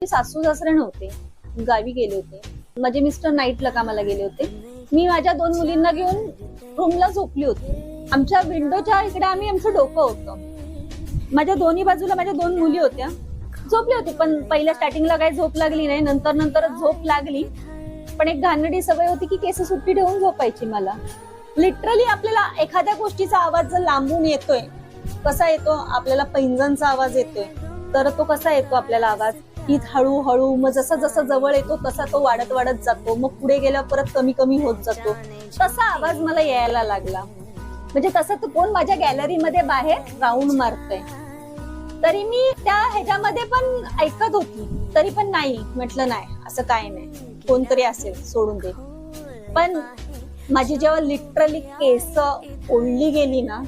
सासू सासरे नव्हते, गावी गेले होते. माझे मिस्टर नाईटला कामाला गेले होते. मी माझ्या 2 मुलींना घेऊन रूमला झोपली होती. आमच्या विंडोच्या इकडे आमचं डोकं होतं. माझ्या दोन्ही बाजूला माझ्या 2 मुली होत्या, झोपली होती. पण पहिल्या स्टार्टिंगला काही झोप लागली नाही, नंतर झोप लागली. पण एक घाणेरडी सवय होती की केस सुट्टी ठेवून झोपायची मला. लिटरली आपल्याला एखाद्या गोष्टीचा आवाज जर लांबून येतोय, कसा येतो आपल्याला, पैंजणचा आवाज येतोय, तर तो कसा येतो आपल्याला आवाज की हळूहळू, मग जसा जसा जवळ येतो तसा तो वाढत वाढत जातो, मग पुढे गेल्यावर परत कमी कमी होत जातो. तसा आवाज मला यायला लागला. म्हणजे तसं तर कोण माझ्या गॅलरीमध्ये बाहेर राऊंड मारतय, तरी मी त्या ह्याच्यामध्ये पण ऐकत होती. तरी पण नाही म्हटलं, नाही असं काय नाही, कोणतरी असेल, सोडून दे. पण माझी जेव्हा लिटरली केस ओढली गेली ना,